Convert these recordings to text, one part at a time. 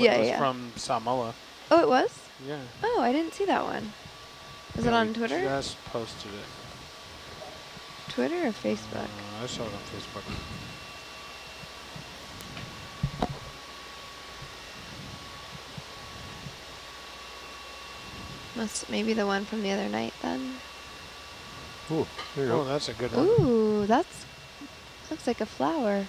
Yeah, was yeah. from Samoa. Oh, it was? Yeah. Oh, I didn't see that one. Was it Yeah, on we Twitter? just posted it. Twitter or Facebook? I saw it on Facebook. Maybe the one from the other night then. Ooh, there you Oh, go. that's a good one. Ooh, that's looks like a flower.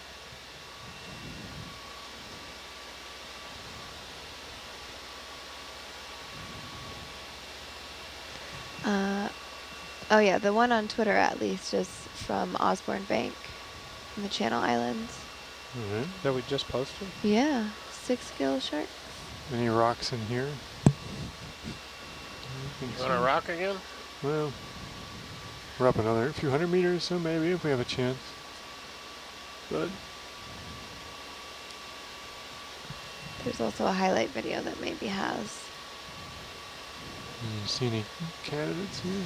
Oh yeah, the one on Twitter at least is from Osborne Bank in the Channel Islands. All right. That we just posted? Yeah, 6-gill shark. Any rocks in here? You want to rock again? Well, we're up another few hundred meters, so maybe if we have a chance. But There's also a highlight video that maybe has. you see any candidates here?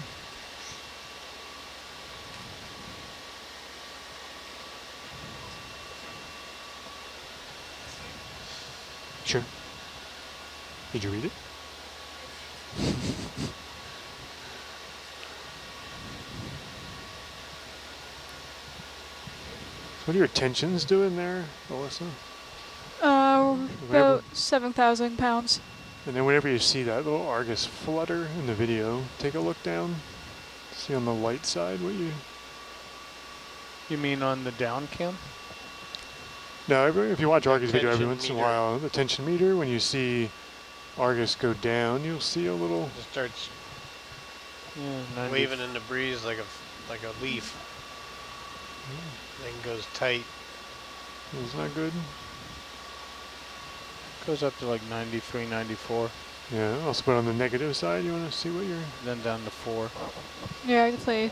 Sure. Did you read it? What are your tensions doing there, Alyssa? About 7,000 pounds. And then whenever you see that little Argus flutter in the video, take a look down. See on the light side what you... You mean on the down cam? No, if you watch Argus video every Tension once in a meter. while, the tension meter, when you see Argus go down, you'll see a little... It starts Yeah, 90. waving in the breeze like a leaf. Then goes tight. It's not good. Goes up to like 93, 94, Yeah, also put on the negative side, you want to see what you're... then down to 4. Yeah, definitely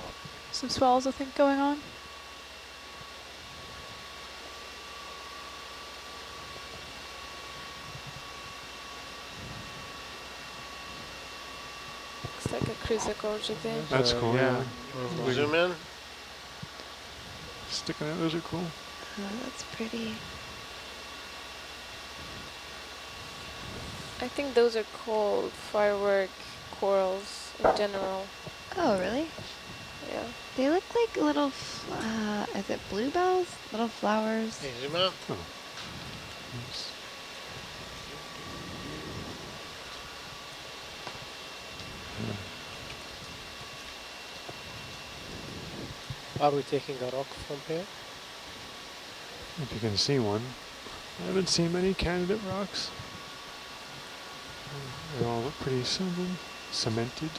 some swells I think going on. Looks like a cruiser gorge there. That's cool, yeah. We're Zoom in. Sticking out, those are cool. Oh, that's pretty. I think those are called firework corals in general. Oh, really? Yeah. They look like little, is it bluebells? Little flowers. Hey, zoom out. Oh. Oops. Are we taking a rock from here? If you can see one. I haven't seen many candidate rocks. They all look pretty cemented.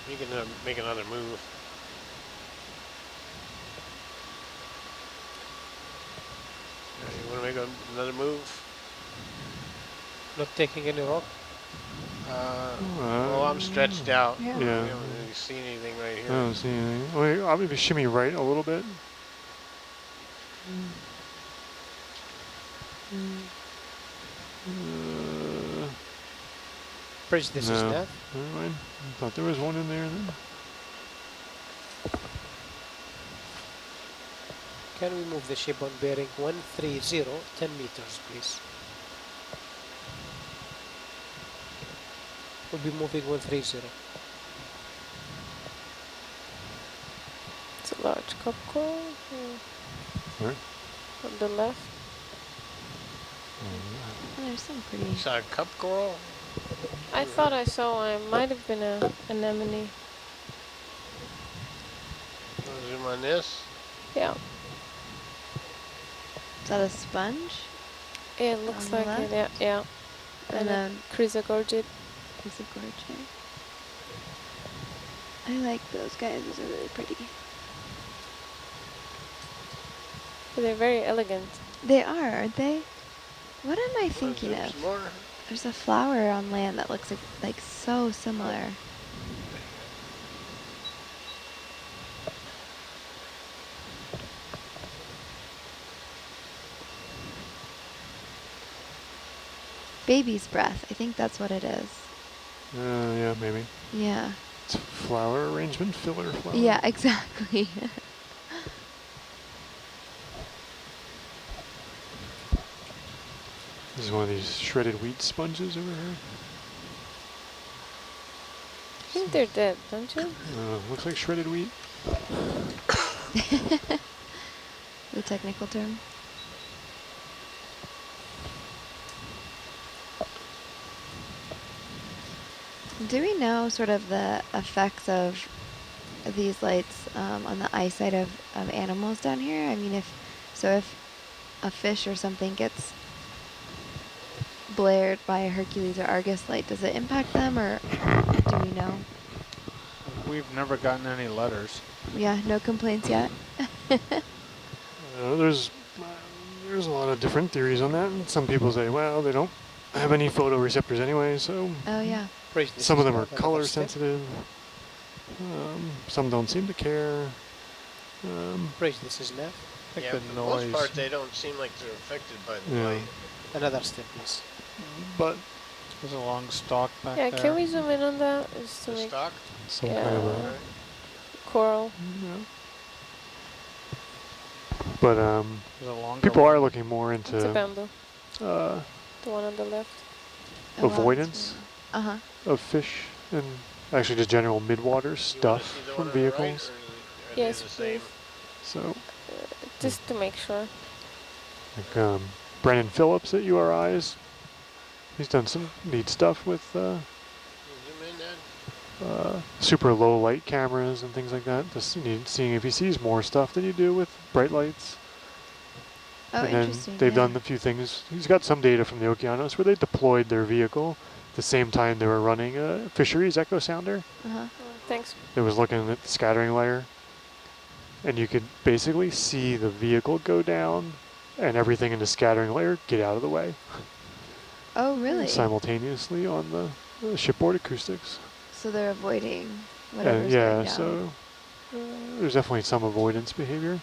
You can make another move. You want to make another move? Not taking any rock? Well, I'm stretched out. Yeah. I Yeah. don't really see anything right I here. don't see anything. Wait, I'll maybe shimmy right a little bit. Prejudice is No. that? Never mind. I thought there was one in there then. Can we move the ship on bearing 130, 10 meters, please? We'll be moving 130. It's a large cup coral Where? on the left. Oh, there's some pretty. You saw a cup coral? I thought I saw one. Might have been a anemone. Wanna zoom on this? Yeah. Is that a sponge? Yeah, it looks On the like it. Yeah, left? yeah. And a then chrysogorgid. is a gorge. I like those guys. Those are really pretty. But they're very elegant. They are, aren't they? What am I Wanna thinking zoom of? some more? There's a flower on land that looks like so similar. Baby's breath. I think that's what it is. Yeah, maybe. Yeah. It's flower arrangement, filler flower. Yeah, exactly. This is one of these shredded wheat sponges over here. I think they're dead, don't you? Looks like shredded wheat. The technical term. Do we know sort of the effects of these lights on the eyesight of animals down here? I mean, if a fish or something gets blared by a Hercules or Argus light, does it impact them, or do we know? We've never gotten any letters. Yeah, no complaints yet. There's a lot of different theories on that. Some people say, well, they don't have any photoreceptors anyway, so Oh yeah. some of them are color sensitive. Some don't seem to care. This is Nev. I think Yeah, the for the most noise. part, they don't seem like they're affected by the Yeah. light. Another step, please. But There's a long stalk back Yeah, there. can we zoom in on that? Just to The make stock? some Yeah. kind of Alright. coral. But There's a longer people are one. looking more It's a into bamboo. uh, The one on the left. Oh, wow, avoidance Uh huh. of fish and actually just general midwater You wanna stuff see the from one on the right, vehicles. or are Yes, they the same? please. So, Just to make sure. like Brennan Phillips at URI's, he's done some neat stuff with Zoom in, Dad. super low light cameras and things like that. Just seeing if he sees more stuff than you do with bright lights. Oh, And then interesting. they've yeah. done a few things. He's got some data from the Okeanos where they deployed their vehicle the same time they were running a fisheries echo sounder. Uh-huh. Thanks. It was looking at the scattering layer, and you could basically see the vehicle go down and everything in the scattering layer get out of the way Oh, really? simultaneously on the shipboard acoustics. So they're avoiding whatever's And yeah, going down. so there's definitely some avoidance behavior.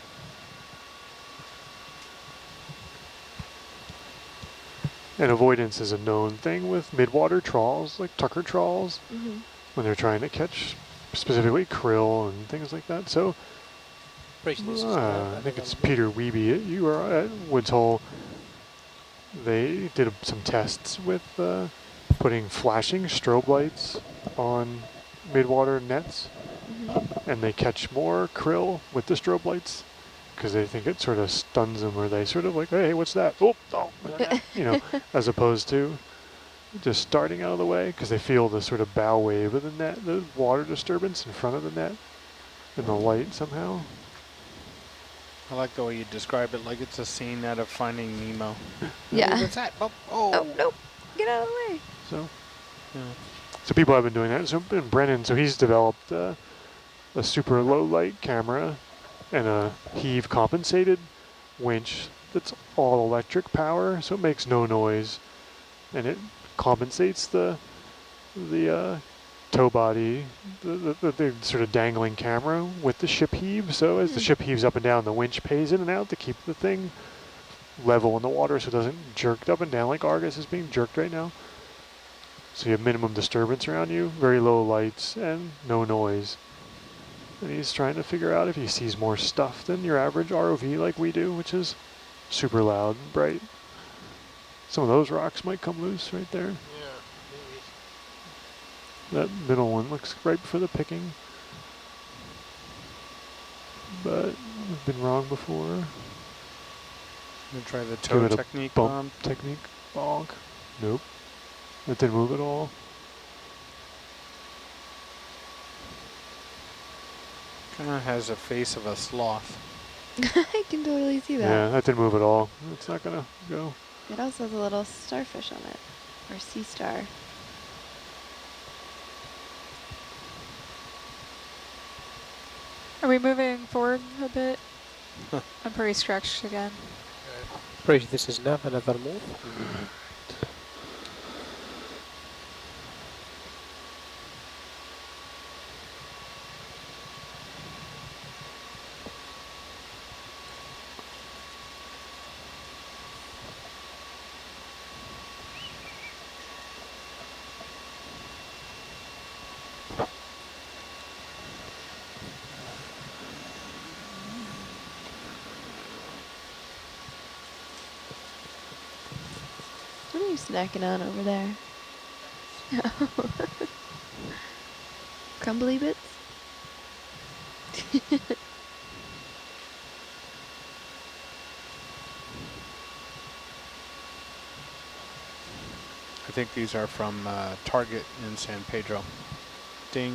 And avoidance is a known thing with midwater trawls, like Tucker trawls, Mhm. when they're trying to catch specifically krill and things like that. So I think it's Peter Wiebe at at Woods Hole. They did some tests with putting flashing strobe lights on midwater nets, and they catch more krill with the strobe lights because they think it sort of stuns them, or they sort of like, hey, what's that? Oh, you know, as opposed to just starting out of the way because they feel the sort of bow wave of the net, the water disturbance in front of the net, and the light somehow. I like the way you describe it, like it's a scene out of Finding Nemo. Yeah. What's that? Oh, Oh, nope. Get out of the way. So, Yeah. so people have been doing that. So Brennan, so he's developed a super low light camera and a heave compensated winch that's all electric power, so it makes no noise, and it compensates the tow body, the sort of dangling camera with the ship heave. So as the ship heaves up and down, the winch pays in and out to keep the thing level in the water so it doesn't jerk up and down like Argus is being jerked right now. So you have minimum disturbance around you, very low lights, and no noise. And he's trying to figure out if he sees more stuff than your average ROV like we do, which is super loud and bright. Some of those rocks might come loose right there. yeah, maybe. That middle one looks ripe for the picking. But I've been wrong before. I'm gonna try the Give toe it a technique. bump technique. Bonk. Nope. That didn't move at all. Kind of has a face of a sloth. I can totally see that. Yeah, that didn't move at all. It's not gonna go. It also has a little starfish on it, or sea star. Are we moving forward a bit? I'm pretty stretched again. This is Nav, another move. snacking on over there? Crumbly bits? I think these are from Target in San Pedro. Ding.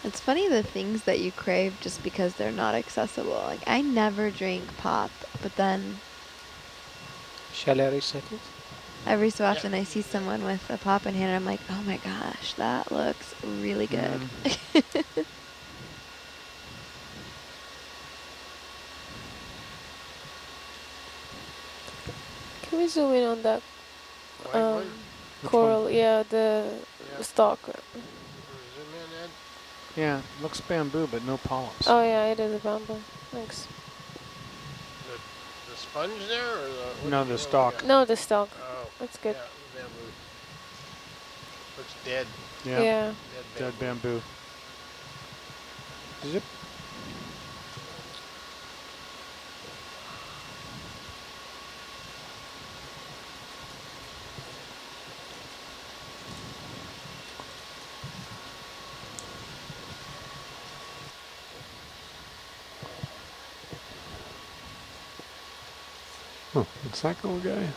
It's funny the things that you crave just because they're not accessible. Like, I never drink pop, but then Shall I reset it? every so often I see someone with a pop in hand and I'm like, oh my gosh, that looks really good. Can we zoom in on that Which coral? one? Yeah, the stalk. Zoom in, Ed. Yeah, looks bamboo, but no polyps. Oh yeah, it is a bamboo. Thanks. The sponge there, or the? No, the stalk. No, the stalk. Oh, That's good. Yeah, bamboo. Looks dead. Yeah, Yeah. dead bamboo. Zip. Huh, what's that little guy?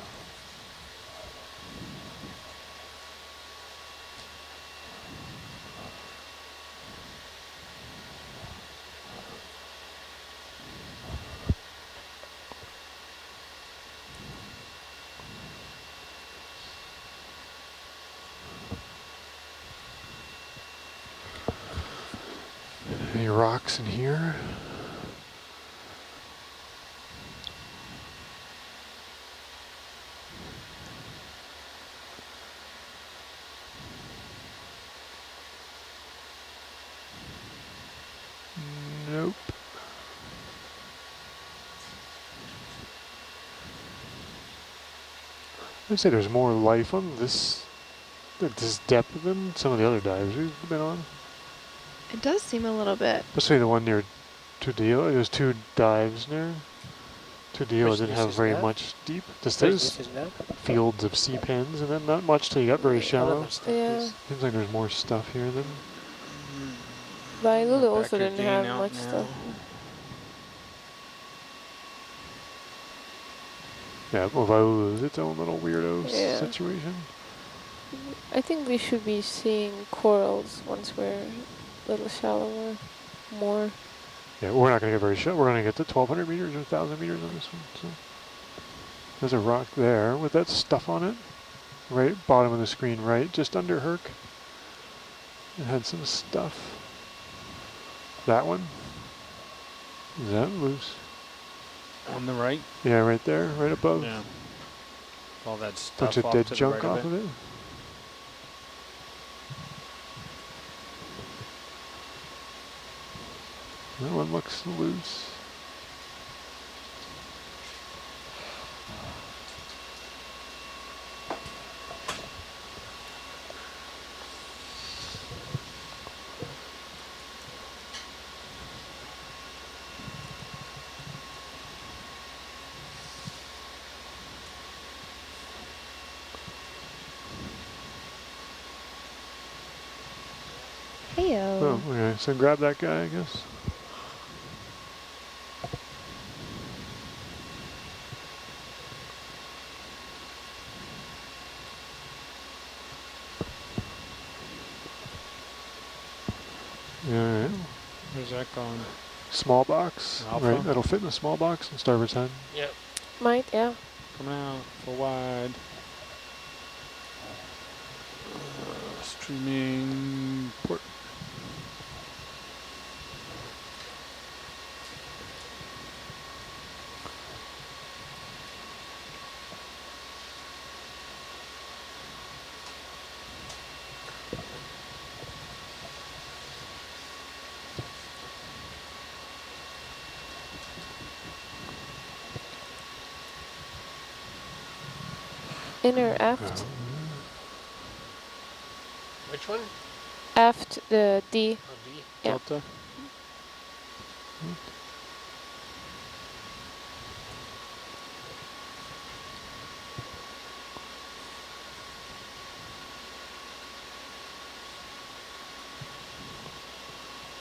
Any rocks in here? Nope. I'd say there's more life on this at this depth than some of the other dives we've been on. It does seem a little bit. Especially the one near Tudela. There's 2 dives near. Tudela Which didn't this have is very now? much deep. Just Which there's this is now? fields of sea pens and then not much till you got very shallow. Yeah. Seems like there's more stuff here than. But Lulu Back also your didn't Dean have out much now. stuff. Yeah, Wailulu is its own little weirdo Yeah. situation. I think we should be seeing corals once we're a little shallower, more. Yeah, we're not going to get very shallow. We're going to get to 1,200 meters or 1,000 meters on this one. So there's a rock there with that stuff on it. Right bottom of the screen, right, just under Herc. It had some stuff. That one. Is that loose? On the right? Yeah, right there, right above. Yeah. All that stuff Bunch of off dead to the junk right off of of it. That one looks loose. Heyo. Oh, okay. So grab that guy, I guess. Yeah, right. Where's that going? Small box. Alpha? Right, that'll fit in the small box and starboard side. Yep. Might, yeah. Coming out for wide. Streaming port. Inner aft. Which one? aft the D. Yeah. Delta.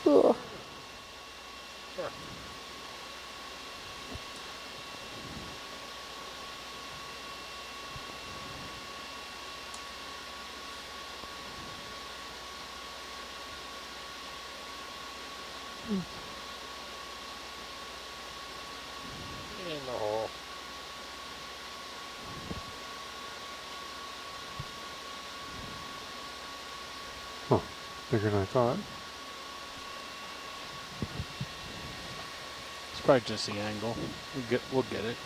Ooh. In the hole. Huh. Bigger than I thought. It's probably just the angle. We'll get it.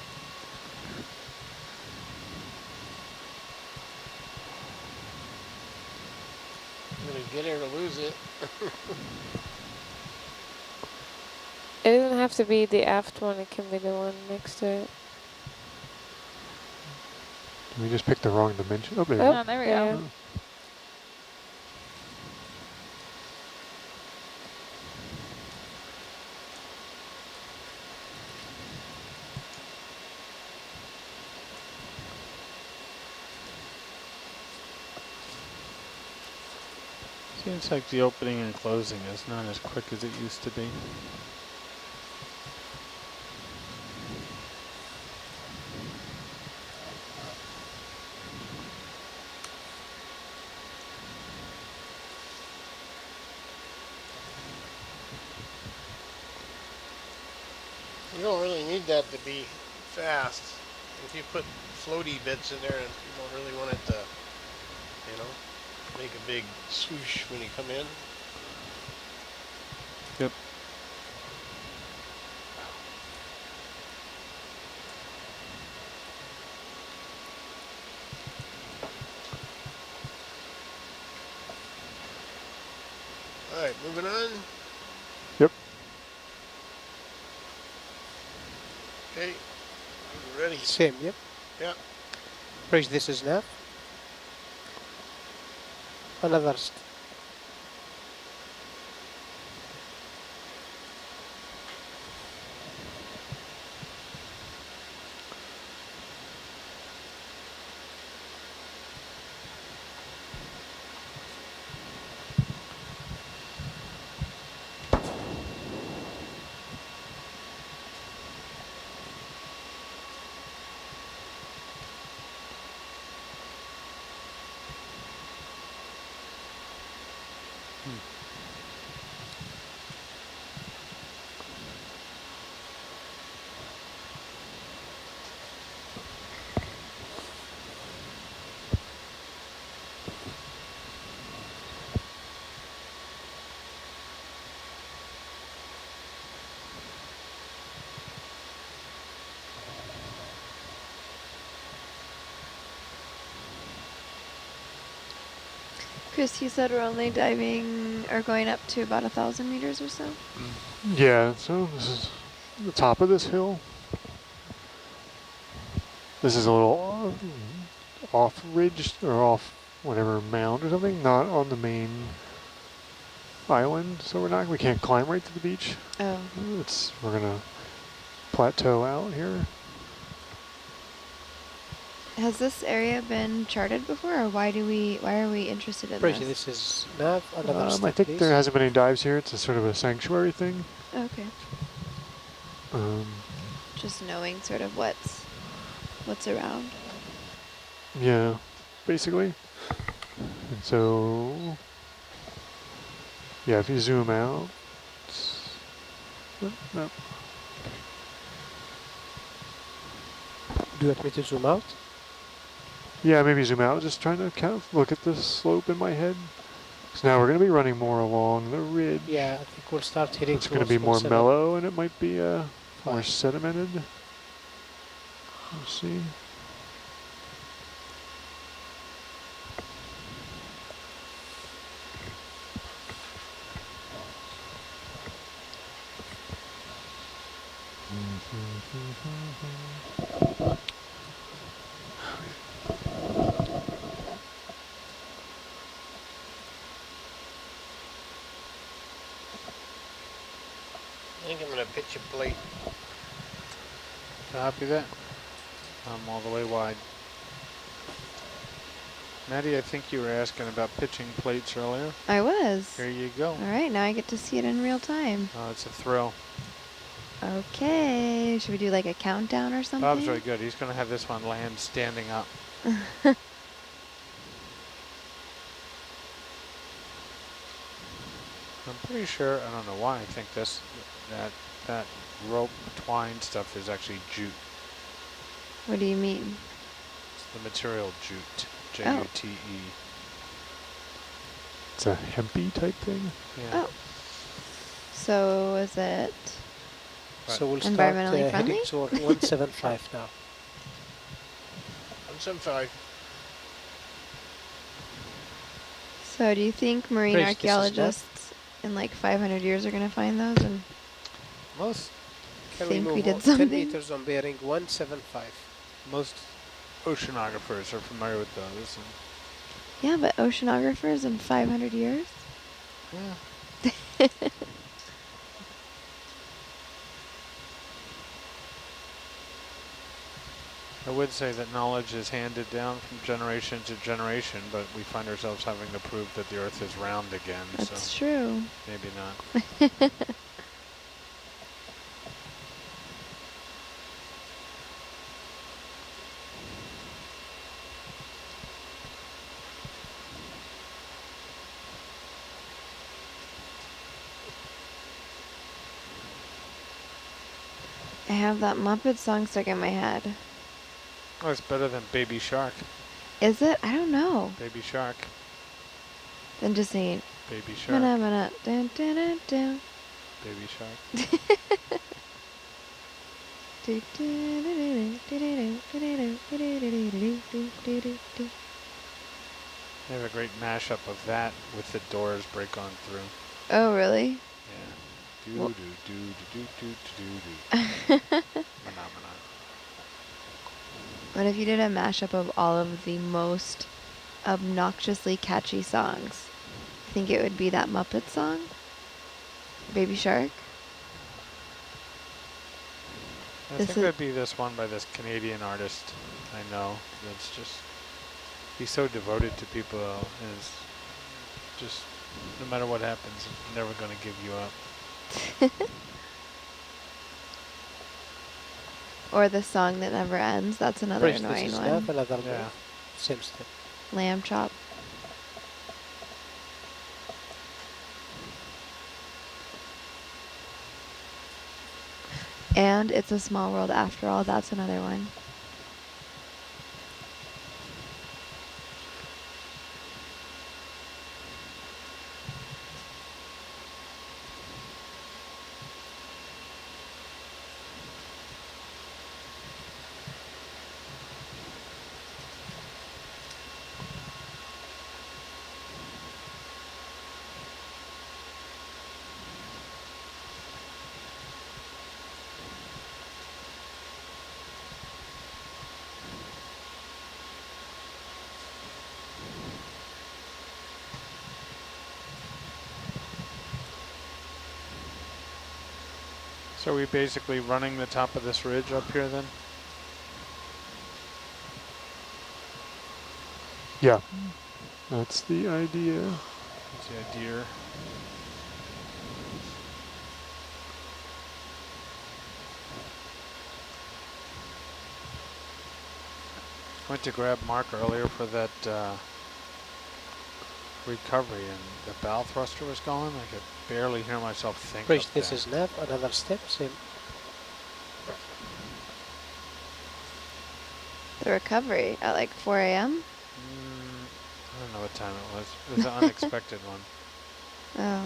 I'm gonna get her to lose it. It doesn't have to be the aft one, it can be the one next to it. Did we just pick the wrong dimension? Oh, there we Oh, go. Oh, there we yeah. go. Seems like the opening and closing is not as quick as it used to be. You don't really need that to be fast. If you put floaty bits in there, and you don't really want it to, you know, make a big swoosh when you come in. Yep. All right, moving on. Yep. Okay, you ready? Same, yep. Yeah. Bridge, this is nav. Another Chris, you said we're only diving or going up to about 1,000 meters or so? Yeah, so this is the top of this hill. This is a little off ridge or off whatever mound or something, not on the main island. So we can't climb right to the beach. Oh. We're gonna plateau out here. Has this area been charted before, or why are we interested in bridge, this? this is nav. Another I step, think please. there hasn't been any dives here. It's a sort of a sanctuary thing. Okay. Just knowing sort of what's around. Yeah, basically. And so, yeah, if you zoom out, no. Do you want me to zoom out? Yeah, maybe zoom out. Just trying to kind of look at the slope in my head. So now we're going to be running more along the ridge. Yeah, I think we'll start hitting. It's going to be more mellow, and it might be more sedimented. Let's see. think I'm gonna pitch a plate. Copy that. I'm all the way wide. Maddie, I think you were asking about pitching plates earlier. I was. Here you go. All right, now I get to see it in real time. Oh, it's a thrill. Okay, should we do like a countdown or something? Bob's really good. He's going to have this one land standing up. I'm pretty sure, I don't know why, I think that rope twine stuff is actually jute. What do you mean? It's the material jute, J-U-T-E. It's a hempy type thing. Yeah. Oh. So is it So we'll start environmentally heading friendly? toward 175 now. 175. So do you think marine Grace, this is archaeologists in like 500 years are going to find those and Most Can think we move did on? something? 10 meters on bearing 175. most oceanographers are familiar with those. And Yeah, but oceanographers in 500 years? yeah. I would say that knowledge is handed down from generation to generation, but we find ourselves having to prove that the Earth is round again, That's so true. maybe not. I have that Muppet song stuck in my head. Oh, it's better than Baby Shark. Is it? I don't know. Baby Shark. Then just singing. Baby Shark. Mana, dun, dun, dun, dun. Baby Shark. Do, do, do, do, do, do, do, do, do, do, do, do, do, do, do. They have a great mashup of that with the Doors Break On Through. Oh, really? Yeah. Do Well- do do do do do do do. Phenomena. What if you did a mashup of all of the most obnoxiously catchy songs? I think it would be that Muppet song? Baby Shark? I This think is- that'd be this one by this Canadian artist I know that's just, he's so devoted to people and is just, no matter what happens, he's never going to give you up. Or the song that never ends. That's another Bridge, this annoying is one. nav, another Yeah. move. Same step. Lamb chop. And It's a Small World After All. That's another one. So are we basically running the top of this ridge up here then? Yeah, that's the idea. That's the idea. I went to grab Mark earlier for that recovery and the bow thruster was going. I could barely hear myself think Bridge, up this there. is nav, another step, same. The recovery at like 4 a.m.? I don't know what time it was. It was an unexpected one. Oh.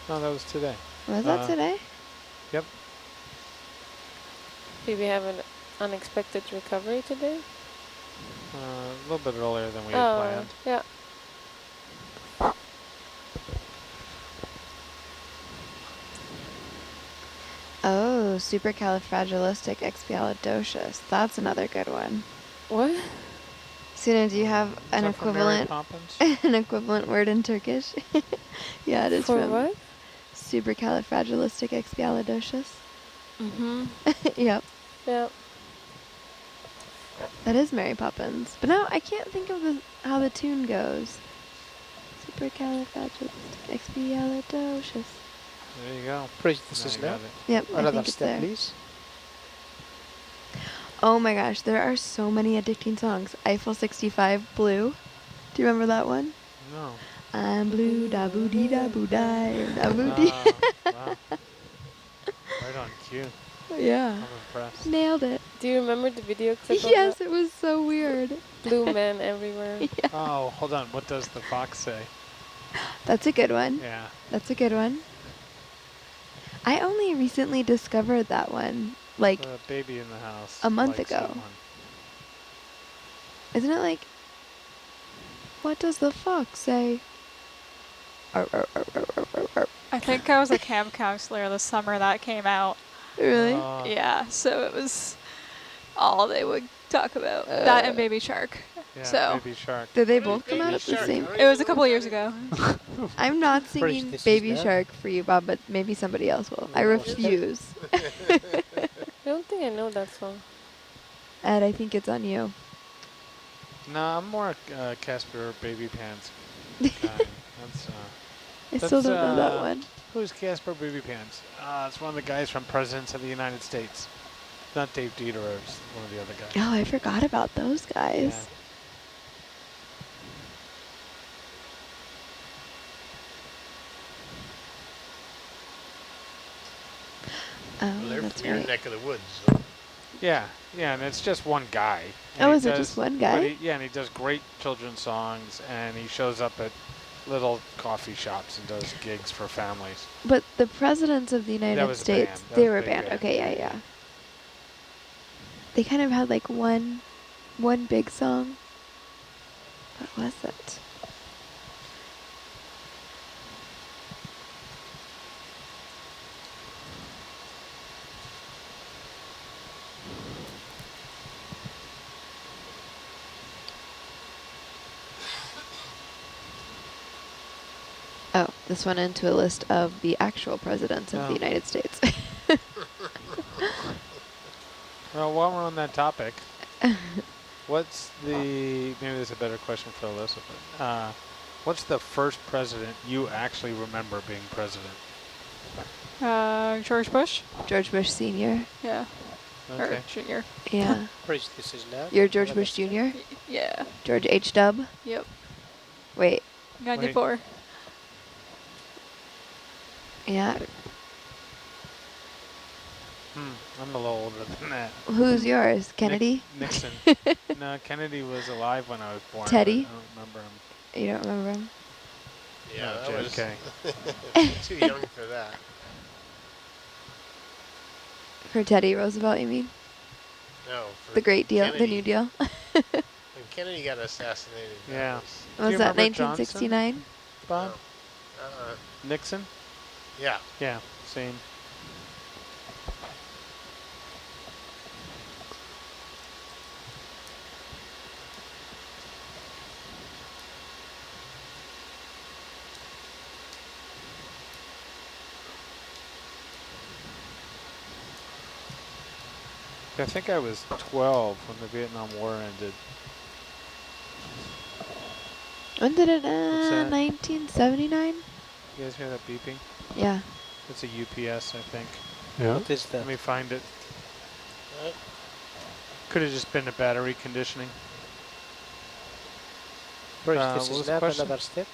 No, that was today. Was that today? Yep. Did we have an unexpected recovery today? A little bit earlier than we had planned. Yeah. Oh, supercalifragilisticexpialidocious. That's another good one. What? Suna, do you have an Is that from Mary equivalent Poppins? an equivalent word in Turkish? Yeah, it is For from what? Supercalifragilisticexpialidocious. Mm-hmm. Yep. Yep. That is Mary Poppins. But now I can't think of how the tune goes. Supercalifragilisticexpialidocious. There you go. Prejudices Now now. you got it. Yep, I Another think it's step, there. please. Oh my gosh, there are so many addicting songs. Eiffel 65, Blue. Do you remember that one? No. I'm blue, da boo dee da boo die, da boo dee. Wow. Right on cue. Yeah. I'm impressed. Nailed it. Do you remember the video clip Yes, of it was so weird. that? Blue man everywhere. Yeah. Oh, hold on. What does the fox say? That's a good one. Yeah. That's a good one. I only recently discovered that one, like, The baby in the house. a month likes ago. that one. isn't it like, what does the fox say? Arr, arr, arr, arr, arr, arr, arr. I think I was a camp counselor the summer that came out. Really? Yeah, so it was all they would talk about. That and Baby Shark. Yeah, So- baby shark. Did they What is both come Baby out at the Shark? same? I don't It was even a couple know years what ago. I'm not singing Prejudices Baby now. Shark for you, Bob, but maybe somebody else will. I Yeah. refuse. I don't think I know that song. Ed, I think it's on you. No, I'm more Casper Baby Pants guy. That's I still That's, don't know that uh, one. who's Casper Baby Pants? It's one of the guys from Presidents of the United States. Not Dave Dieter, it's one of the other guys. Oh, I forgot about those guys. Yeah. Oh, Well, they're that's from your right. neck of the woods. So. Yeah, and it's just one guy. Oh, And is he it just does- one but guy? he- yeah, and he does great children's songs, and he shows up at little coffee shops and does gigs for families. But the presidents of the United was a States, band. That they was a were a big band. band. Okay, yeah. They kind of had like one big song. What was it? Oh, this went into a list of the actual presidents of Oh. the United States. Well, while we're on that topic, what's the, maybe this is a better question for Alyssa, but what's the first president you actually remember being president? George Bush? George Bush Sr. Yeah. Okay. Or Junior. Yeah. Prejudices now. You're George Another Bush step. Jr.? Yeah. George H. Dub? Yep. Wait. 94. Yeah. I'm a little older than that. Who's yours? Kennedy? Nixon. No, Kennedy was alive when I was born. Teddy? But I don't remember him. You don't remember him? Yeah, No, that was JFK. too young for that. For Teddy Roosevelt, you mean? No, for The Great Deal, Kennedy. the New Deal. When Kennedy got assassinated. that Yeah. was- Do Was you that remember 1969? Bob? Uh-uh. Nixon? Yeah. Yeah, same. I think I was 12 when the Vietnam War ended. When did it What's that? 1979? You guys hear that beeping? Yeah. It's a UPS, I think. Yeah. What is that? Let me find it. What? Could have just been a battery conditioning. what Prejudices was the now. question? Another step.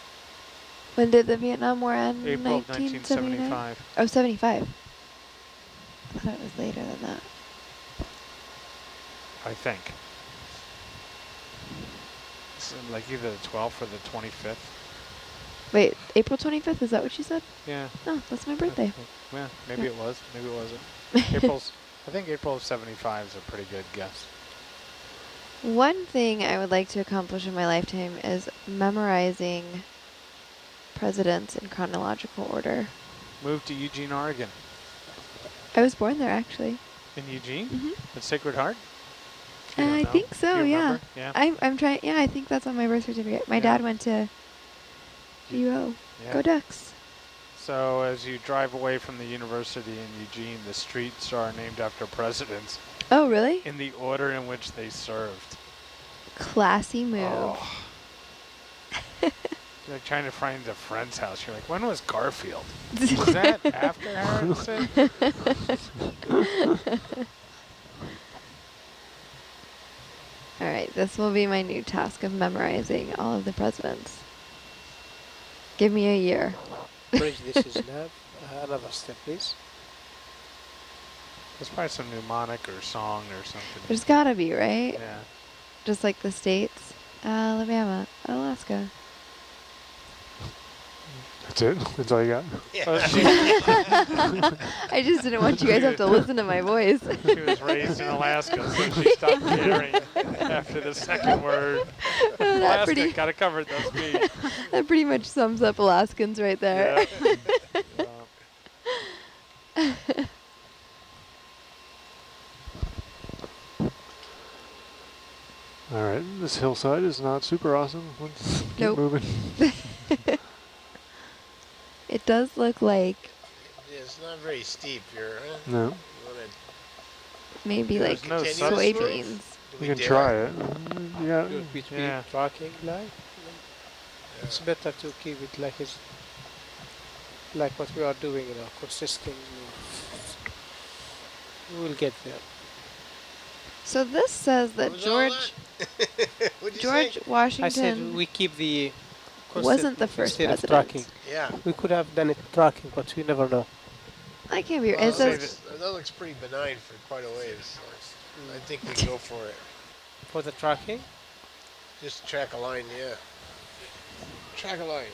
When did the Vietnam War end? April of 1979? 1975. Oh, 75. I thought it was later than that. I think. It's like either the 12th or the 25th. Wait, April 25th? Is that what you said? Yeah. Oh, that's my birthday. Yeah, maybe Yeah. it was. Maybe it wasn't. April's. I think April of 75 is a pretty good guess. One thing I would like to accomplish in my lifetime is memorizing presidents in chronological order. Moved to Eugene, Oregon. I was born there, actually. In Eugene? Mhm. At Sacred Heart? You don't I know? think so, Do you yeah. remember? Yeah. I'm trying. Yeah, I think that's on my birth certificate. My Yeah. dad went to UO. Yeah. Go Ducks. So as you drive away from the university in Eugene, the streets are named after presidents Oh, really? in the order in which they served. Classy move. Oh. You're like trying to find a friend's house. You're like, when was Garfield? Was that after Harrison? All right, this will be my new task of memorizing all of the presidents. Give me a year. Bridge, this is nav. Another step, please. There's probably some mnemonic or song or something. There's gotta be, right? Yeah. Just like the states. Alabama, Alaska. That's it? That's all you got? I just didn't want you guys to have to listen to my voice. She was raised in Alaska, so she stopped caring after the second word. Alaska, gotta cover those feet. That pretty much sums up Alaskans right there. Yeah. All right, this hillside is not super awesome. Let's keep moving. It does look like It's not very steep here. No. You wanna maybe like There's no soybeans. do we You can dare? try it. Yeah. Between Yeah. tracking line. Yeah. It's better to keep it like it's like what we are doing, you know, consistent. We will get there. So this says that What was all George What'd you George say? I said Washington we keep the wasn't the consistent first instead of president. tracking. Yeah. We could have done it tracking, but we never know. I can't be. Well, It says that looks pretty benign for quite a ways. So I think we can go for it. For the tracking, Just track a line, yeah. Track a line.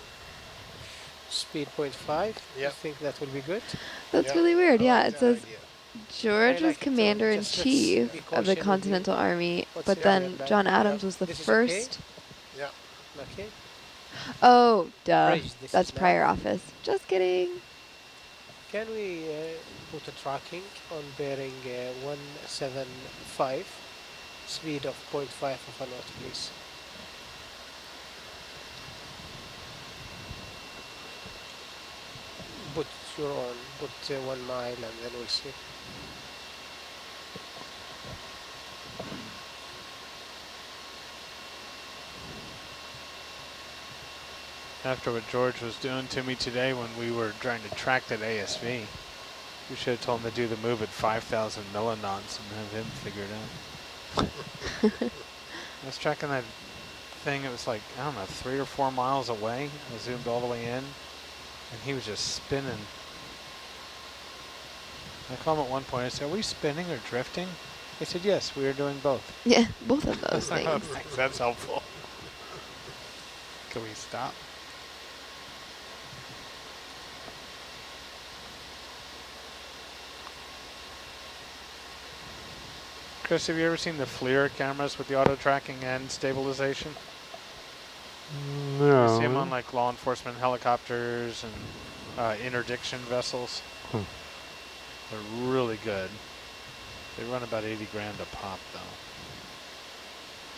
speed 0.5. You Yep. think that will be good? that's Yeah, really weird. I Yeah, like it that says idea. George I was like it too. commander in Just let's chief be of cautious the with Continental Army, what's but the then area John back? Adams Yep. was the This is okay? first. Yeah. Okay. Oh, duh. Bridge, this That's is now. prior office. Just kidding. Can we put a tracking on bearing 175, speed of 0.5 of a knot, please? Put your on, put 1 mile, and then we'll see. After what George was doing to me today when we were trying to track that ASV, we should have told him to do the move at 5,000 millinaughts and have him figure it out. I was tracking that thing, it was like, I don't know, 3 or 4 miles away. I zoomed all the way in, and he was just spinning. I called him at one point, I said, are we spinning or drifting? He said, yes, we are doing both. Yeah, both of those things. Thanks, that's helpful. Can we stop? Chris, have you ever seen the FLIR cameras with the auto tracking and stabilization? No. You see them on like law enforcement helicopters and interdiction vessels. They're really good. They run about 80 grand a pop though.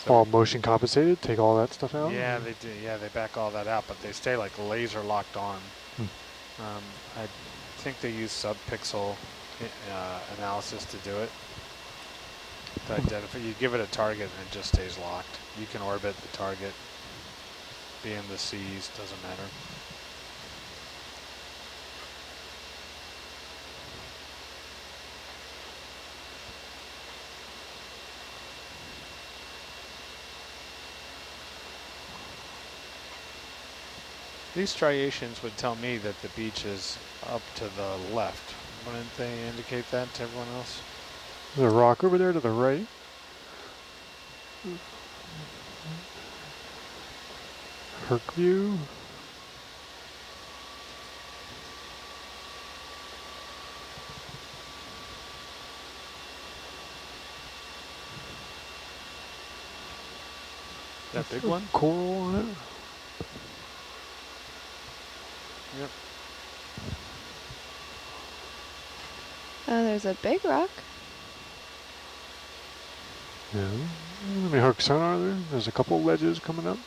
So All motion compensated? Take all that stuff out? yeah, they do. Yeah, they back all that out, but they stay like laser locked on. I think they use sub-pixel analysis to do it. To identify, you give it a target and it just stays locked. You can orbit the target, be in the seas, doesn't matter. These striations would tell me that the beach is up to the left. Wouldn't they indicate that to everyone else? There's a rock over there to the right. Herc view. That big one? Coral on it. Yep. Oh, there's a big rock. Yeah. How many hooks are there? There's a couple ledges coming up.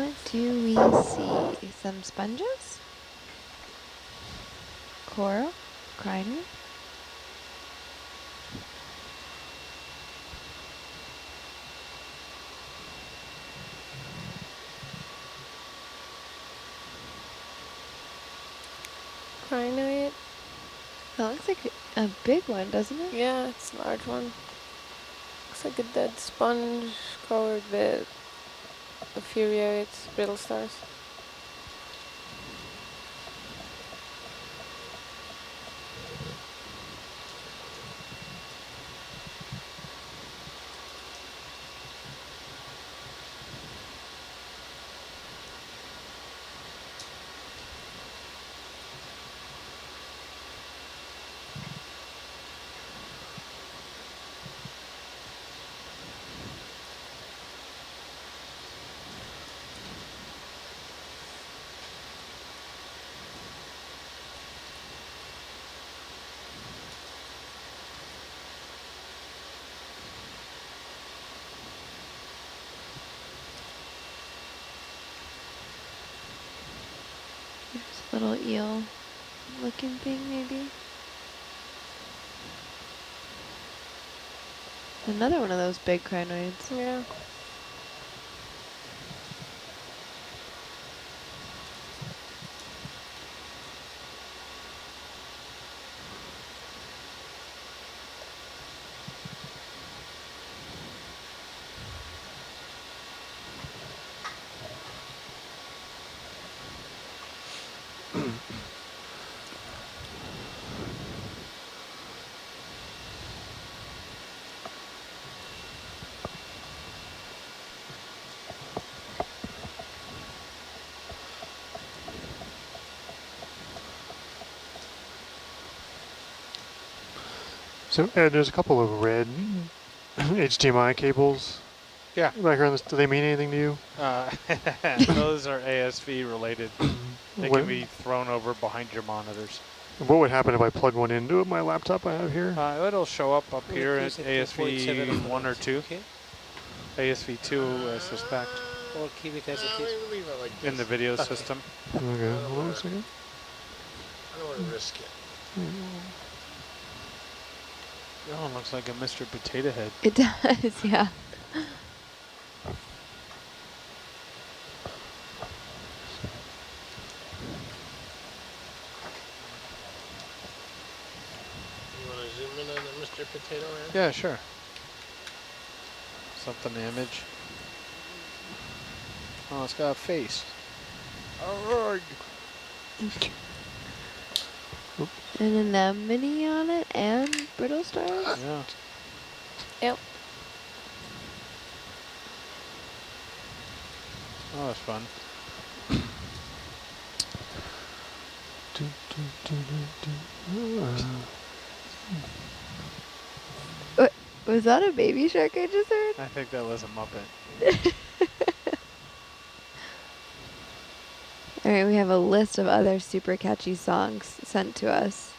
What do we see? Some sponges? Coral? Criner? Crinoid? That looks like a big one, doesn't it? Yeah, it's a large one. Looks like a dead sponge covered with Furioids, brittle stars. There's a little eel looking thing, maybe. Another one of those big crinoids. Yeah. So Ed, there's a couple of red HDMI cables. Yeah. Back here on this, do they mean anything to you? Those are ASV related. They What- can be thrown over behind your monitors. What would happen if I plug one into my laptop I have here? It'll show up here at Use it 2.7 ASV 1 or 2. Okay. ASV 2, I suspect, Or keep it as it is. Leave it like in the this. video system. Okay, hold on a second. I don't want to risk it. That one looks like a Mr. Potato Head. It does, yeah. You want to zoom in on the Mr. Potato Head? Yeah, sure. Something to image. Oh, it's got a face. Arrgh. An anemone on it and brittle stars? Yeah. Yep. Oh, that's fun. Was that a baby shark I just heard? I think that was a Muppet. Alright, we have a list of other super catchy songs sent to us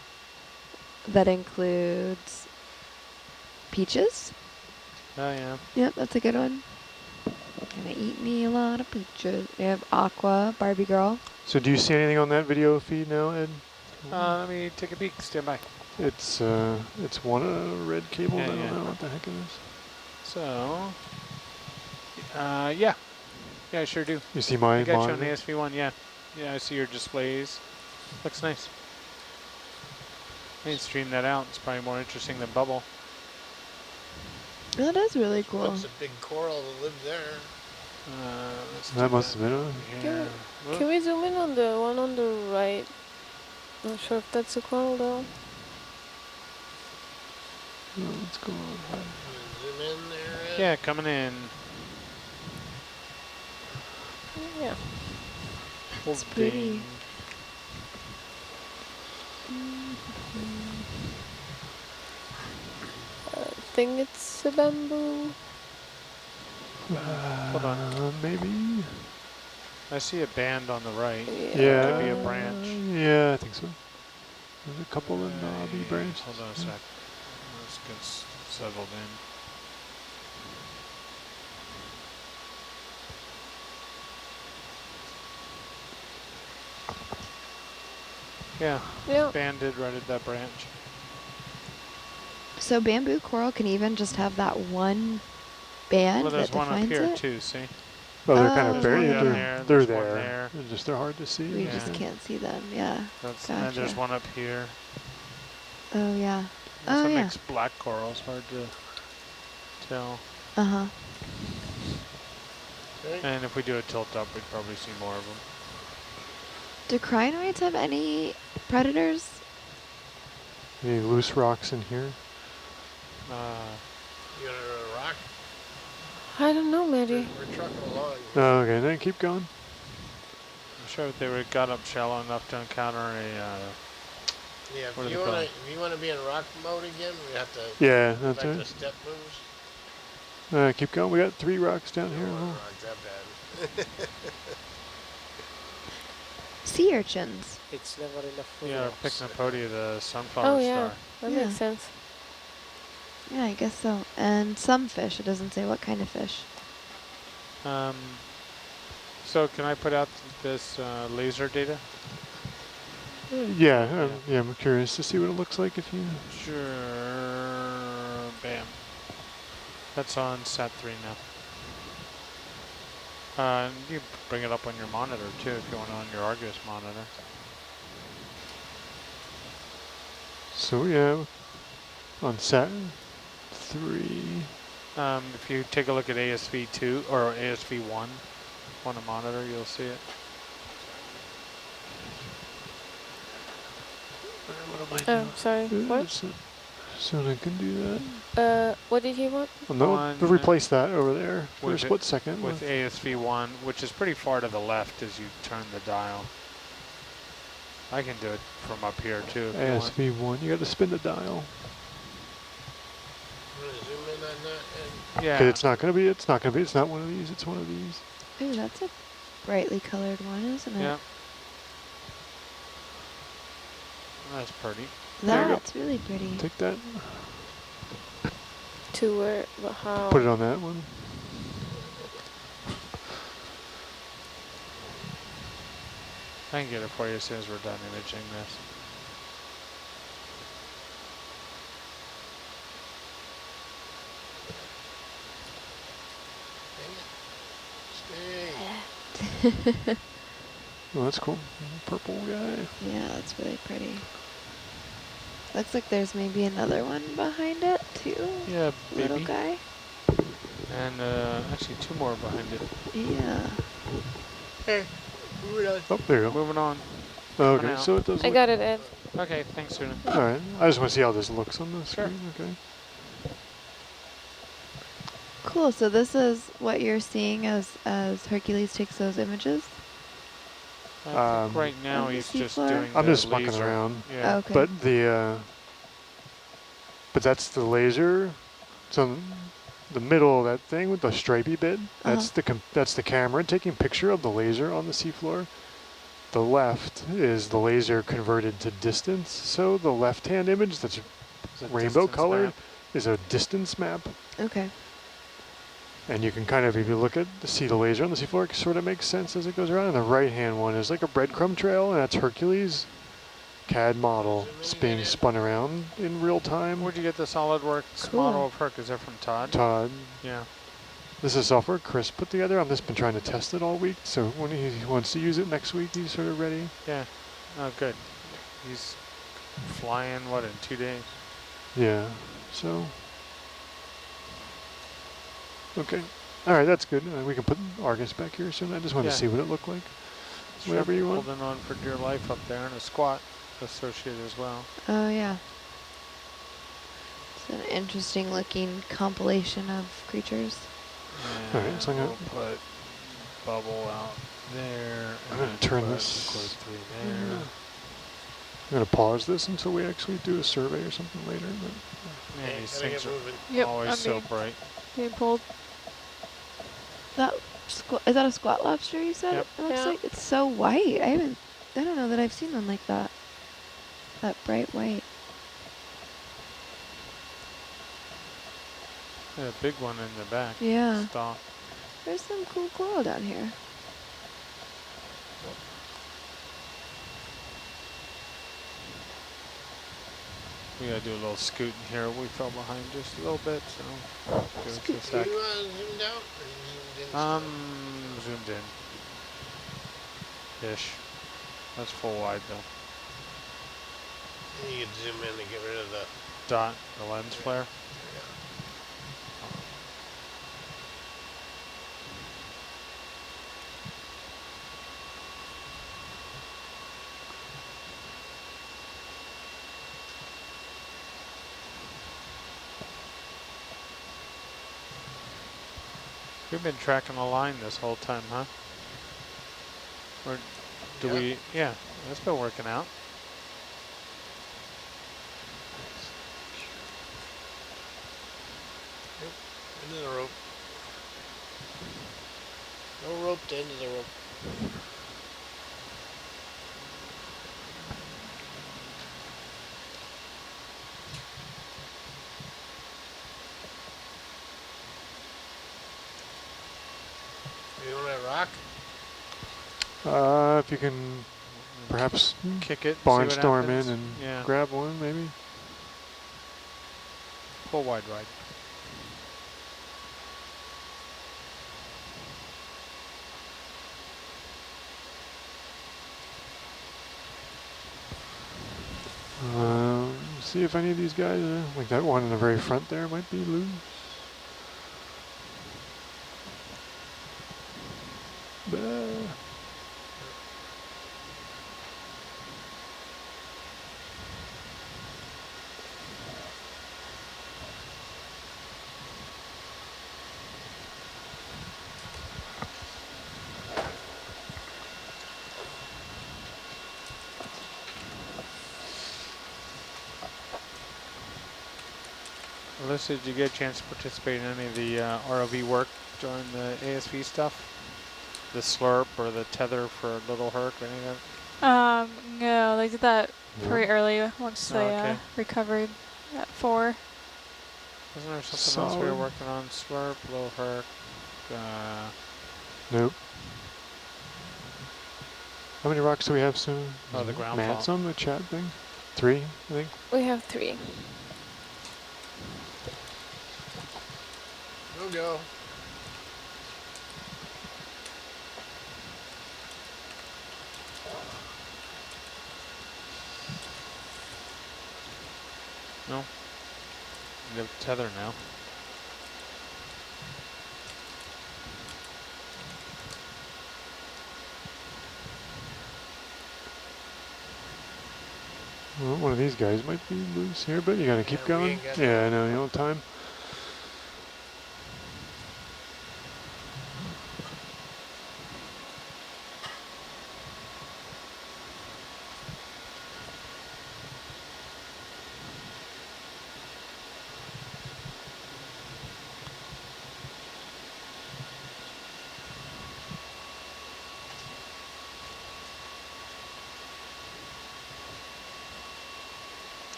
that includes Peaches. Oh, yeah. Yep, that's a good one. Gonna eat me a lot of peaches. We have Aqua, Barbie Girl. So do you see anything on that video feed now, Ed? Let me take a peek. Stand by. It's one red cable. Yeah, I don't yeah. know what the heck it is. So, yeah. Yeah, I sure do. You see my I got you on the monitor? SV1, yeah. Yeah, I see your displays. Looks nice. I can stream that out. It's probably more interesting than Bubble. That is really cool. What's a big coral that lived there? That must have been a... Yeah. Can we zoom in on the one on the right? Not sure if that's a coral though. What's going on? Zoom in there. Ed? Yeah, coming in. Yeah. It's pretty. Ding. I think it's a bamboo. Hold on. Maybe. I see a band on the right. Yeah. Could be a branch. Yeah, I think so. There's a couple of knobby branches. Hold on a sec. Let's get settled in. Yeah, Yeah. banded right at that branch. So bamboo coral can even just have that one band Well, that there's one up defines here it? too, see? Oh, they're kind of Oh, There's one buried. down yeah. there, They're there's one there. there. They're hard to see. We Yeah. just can't see them, yeah. That's, Gotcha. and there's one up here. Oh, yeah. That's Oh, what yeah. makes black corals hard to tell. Uh-huh. Okay. And if we do a tilt up, we'd probably see more of them. Do crinoids have any predators? Any loose rocks in here? You got a rock? I don't know, Mary. We're trucking along. Oh, okay, then keep going. I'm sure if they were got up shallow enough to encounter a, Yeah, What are if they you wanna called? if you wanna be in rock mode again, we have to Yeah, go that's back to it. step moves. Keep going. We got 3 rocks down I here. don't want Oh. rocks that bad. Sea urchins. It's never enough for yeah, rocks. Pycnopodia, the sunflower Oh, yeah. star. That Yeah. makes sense. Yeah, I guess so. And some fish. It doesn't say what kind of fish. So can I put out this laser data? Yeah, yeah, I'm curious to see what it looks like if you... Sure. Bam. That's on Sat3 now. You can bring it up on your monitor too if you want on your Argus monitor. So, yeah, on Sat3. If you take a look at ASV2 or ASV1 on a monitor, you'll see it. What am I Oh, sorry. What? So I can do that. What did he want? Oh, no, On- we'll replace that over there for a with split second. With ASV1, which is pretty far to the left as you turn the dial. I can do it from up here too if you want. ASV1, you got to spin the dial. I'm gonna zoom in on that. Yeah. Okay, it's not one of these, it's one of these. Ooh, that's a brightly colored one, isn't it? Yeah. That's pretty. There you go. That's really pretty. Take that, To where? But how? put it on that one. I can get it for you as soon as we're done imaging this. Stay. Oh, that's cool. Purple guy. Yeah, that's really pretty. Looks like there's maybe another one behind it too. Yeah, Little baby. guy. And actually 2 more behind it. Yeah. Hey, moving on. Oh, there you go. Moving on. Okay, out. so it does I look... got it, Ed. Okay, thanks, Suna. Alright, I just want to see how this looks on the Sure. screen. Okay. Cool. So this is what you're seeing as Hercules takes those images. I think right now on the he's just seafloor? doing I'm the just mucking laser. around. Yeah. Okay. But the, but that's the laser. So the middle of that thing with the stripy bit, that's that's the camera taking picture of the laser on the seafloor. The left is the laser converted to distance. So the left-hand image that's It's a rainbow distance colored map. is a distance map. Okay. And you can kind of, if you look at, see the laser on the seafloor, it sort of makes sense as it goes around. And the right-hand one is like a breadcrumb trail, and that's Hercules CAD model being spun around in real time. Where'd you get the SolidWorks Cool. model of Herc? Is that from Todd? Todd, Yeah. this is software Chris put together. I've just been trying to test it all week, so when he wants to use it next week, he's sort of ready. Yeah. Oh, good. He's flying, what, in 2 days? Yeah, so. Okay. All right, that's good. We can put Argus back here soon. I just want to Yeah. see what it looked like. Whatever you want. Holding on for dear life up there, and a squat associated as well. Oh yeah. It's an interesting looking compilation of creatures. And All right, so I'm gonna- we'll put bubble out there. I'm gonna turn this- there. I'm going to pause this until we actually do a survey or something later. But Man, these Gotta things get are moving. Yep, always I'm so being, bright. being pulled. Is that a squat lobster you said? Yep. It looks Yeah. like it's so white. I don't know that I've seen one like that. That bright white. Yeah, a big one in the back. Yeah. Stop. There's some cool coral down here. We gotta do a little scooting here. We fell behind just a little bit, so give us a You sec. zoomed out or you zoomed in still? Zoomed in. Ish. That's full wide though. And you could zoom in to get rid of the Dot, the lens flare. yeah. We've been tracking a line this whole time, huh? Or do Yeah. we? Yeah, that's been working out. Into the rope. No rope to end of the rope. You want that rock? If you can perhaps Kick it. See what barnstorm happens. in and Yeah. grab one, maybe. Full wide ride. See if any of these guys, like that one in the very front there, might be loose. Alyssa, did you get a chance to participate in any of the ROV work during the ASV stuff? The slurp or the tether for Little Herc, any of that? No, they did that pretty Yeah. early once they okay. recovered at 4. Wasn't there something else we were working on? Slurp, Little Herc, Nope. How many rocks do we have soon? oh, the ground Matt, fault. some the chat thing? 3, I think. We have 3. Go. No. We have tether now. Well, one of these guys might be loose here, but you gotta keep we going. ain't got Yeah, I know, you don't have time.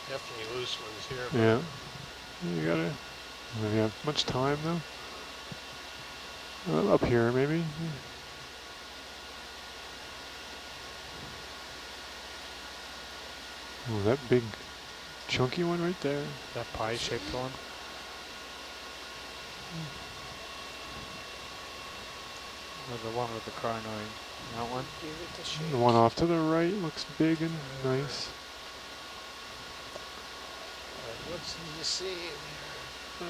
Definitely loose ones here. Yeah. You gotta, do you have much time though? Up here maybe? Oh, that big chunky one right there. That pie-shaped one. Or the one with the car noise. That one? Give it a shake. The one off to the right looks big and nice. What's you see in here?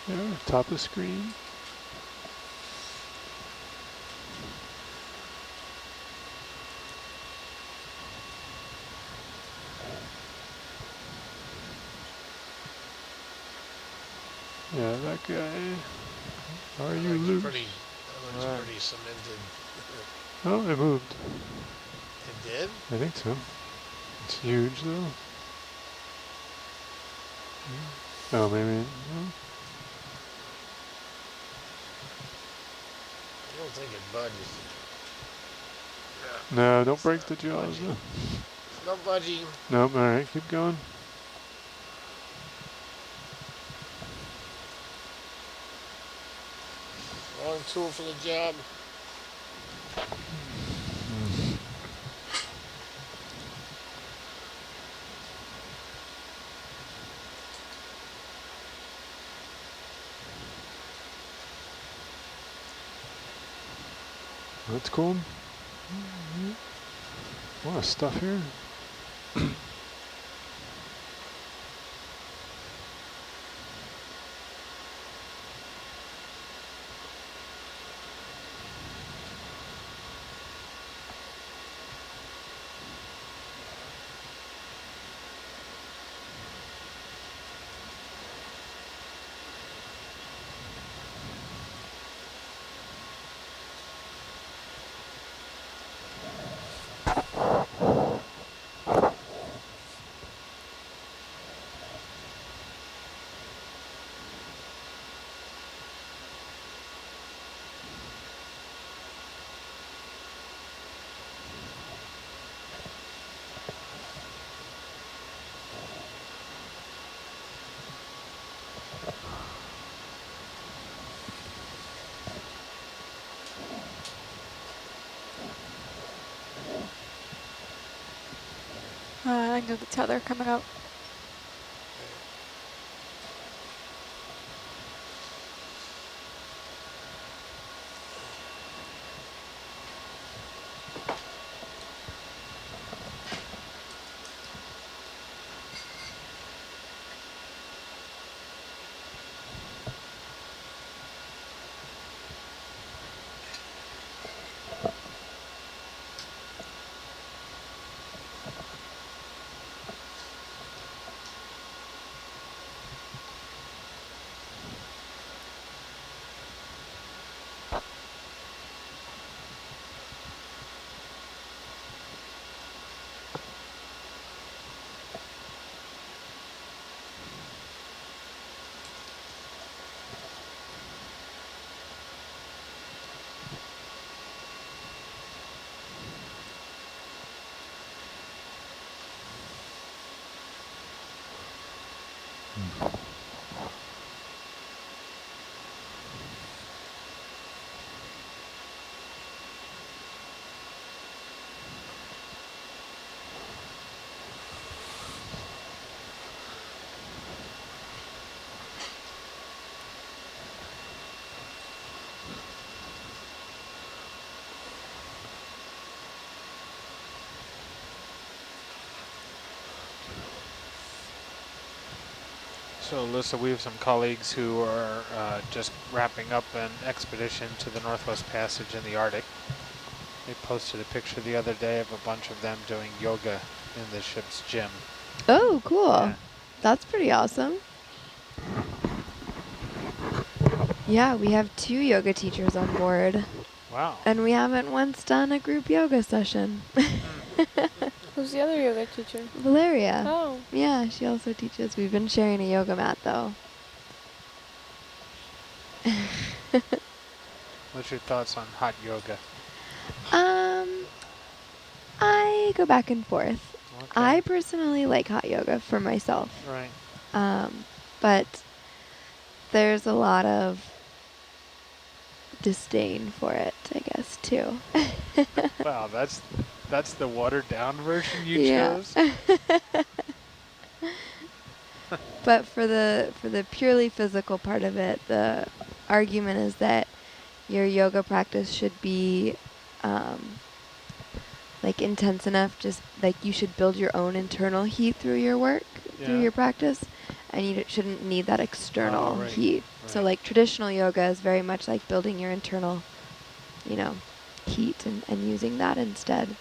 Yeah, top of the screen. Yeah, that guy. Are you That loose? one's Right. pretty cemented. Oh, it moved. It did? I think so. It's huge though. Oh, maybe. No. I don't think it budges. Yeah. No, don't It's break not the jaws. budging. No. No budging. Nope. All right, keep going. Wrong tool for the job. That's cool. A lot of stuff here. I know the tether coming out. So Alyssa, we have some colleagues who are just wrapping up an expedition to the Northwest Passage in the Arctic. They posted a picture the other day of a bunch of them doing yoga in the ship's gym. Oh, cool. Yeah. That's pretty awesome. Yeah, we have 2 yoga teachers on board. Wow. And we haven't once done a group yoga session. Who's the other yoga teacher? Valeria. Oh. Yeah, she also teaches. We've been sharing a yoga mat, though. What's your thoughts on hot yoga? I go back and forth. Okay. I personally like hot yoga for myself. Right. But there's a lot of disdain for it, I guess, too. Wow, that's the watered down version you Yeah. chose? But for the purely physical part of it, the argument is that your yoga practice should be like intense enough, just like you should build your own internal heat through your work, through your practice, and you shouldn't need that external heat. Right. So like traditional yoga is very much like building your internal, heat and using that instead.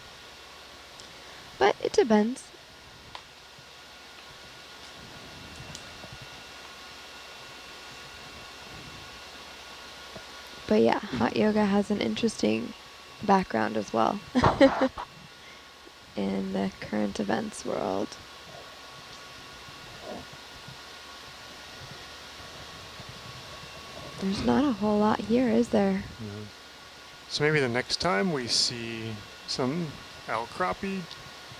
But it depends. But yeah, hot yoga has an interesting background as well in the current events world. There's not a whole lot here, is there? Yeah. So maybe the next time we see some outcroppy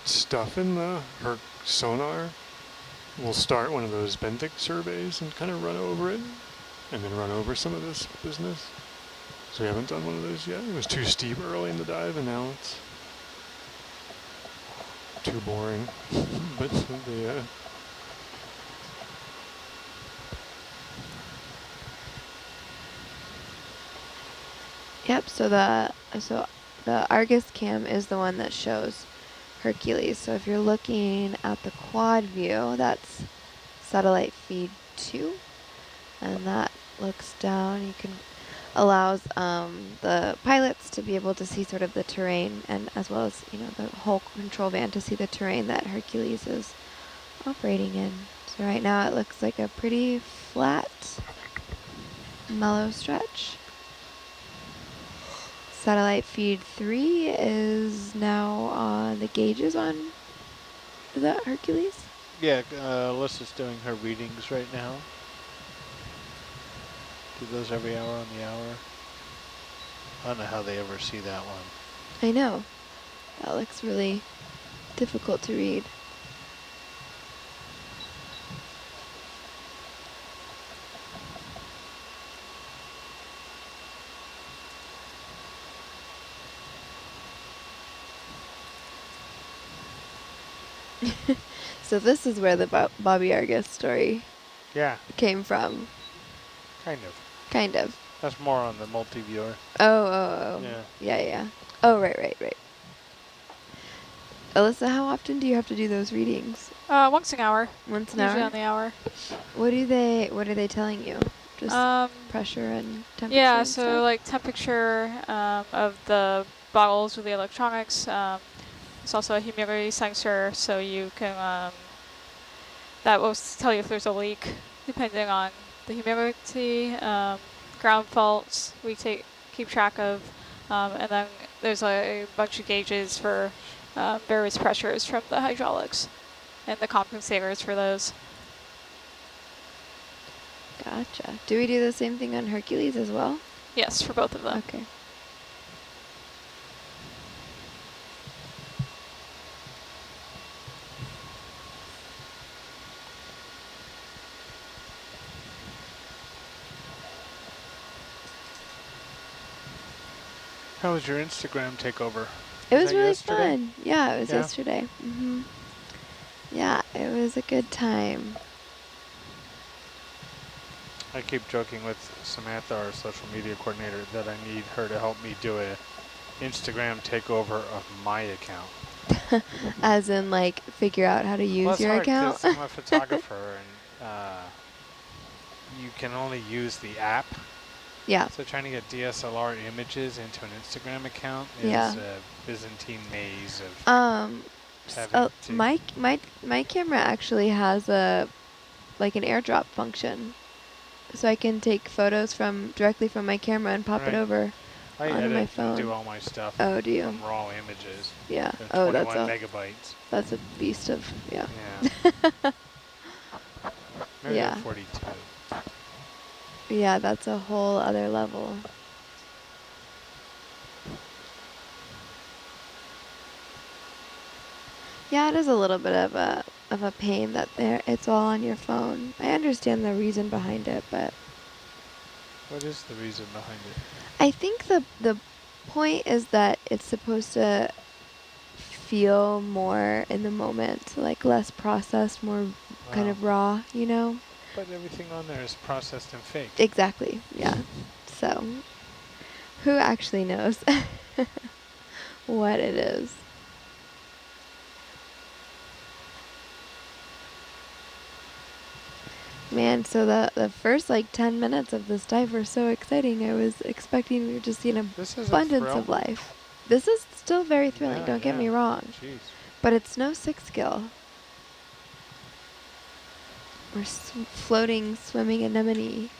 stuff in the Herc sonar, we'll start one of those benthic surveys and kind of run over it, and then run over some of this business. So we haven't done one of those yet. It was too steep early in the dive, and now it's too boring. But the Yep. So the Argus cam is the one that shows Hercules. So if you're looking at the quad view, that's satellite feed 2, and that looks down. You can allows the pilots to be able to see sort of the terrain, and as well as the whole control van to see the terrain that Hercules is operating in. So right now it looks like a pretty flat, mellow stretch. Satellite feed 3 is now on the gauges on. Is that Hercules? Yeah, Alyssa's doing her readings right now. Do those every hour on the hour. I don't know how they ever see that one. I know. That looks really difficult to read. So this is where the Bobby Argus story came from. Kind of. That's more on the multi-viewer. Oh. Yeah. Oh, right. Alyssa, how often do you have to do those readings? Once an hour. Once an Usually hour? on the hour. What are they telling you? Just pressure and temperature? Yeah, and so stuff? like temperature of the bottles with the electronics. It's also a humidity sensor, so you can, that will tell you if there's a leak, depending on the humidity. Ground faults we keep track of, and then there's a bunch of gauges for various pressures from the hydraulics and the compensators for those. Gotcha. Do we do the same thing on Hercules as well? Yes, for both of them. Okay. How was your Instagram takeover? It was really yesterday? fun. Yeah, it was Yeah? yesterday. Yeah, it was a good time. I keep joking with Samantha, our social media coordinator, that I need her to help me do a Instagram takeover of my account. As in, like, figure out how to use your account? 'Cause I'm a photographer, and you can only use the app. Yeah. So trying to get DSLR images into an Instagram account is a Byzantine maze of having to. My camera actually has an airdrop function, so I can take photos directly from my camera and pop it over I onto my edit phone. and do all my stuff Oh, do you? from raw images. Yeah. Oh, 21 megabytes. That's a beast of Yeah. Maybe Yeah. 42. Yeah, that's a whole other level. Yeah, it is a little bit of a pain that it's all on your phone. I understand the reason behind it, but What is the reason behind it? I think the point is that it's supposed to feel more in the moment, like less processed, more kind of raw, But everything on there is processed and faked. Exactly, yeah. So, who actually knows what it is? Man, so the first 10 minutes of this dive were so exciting. I was expecting we would just see an abundance of life. This is still very thrilling, don't get me wrong. Jeez. But it's no 6 skill. We're floating, swimming anemone.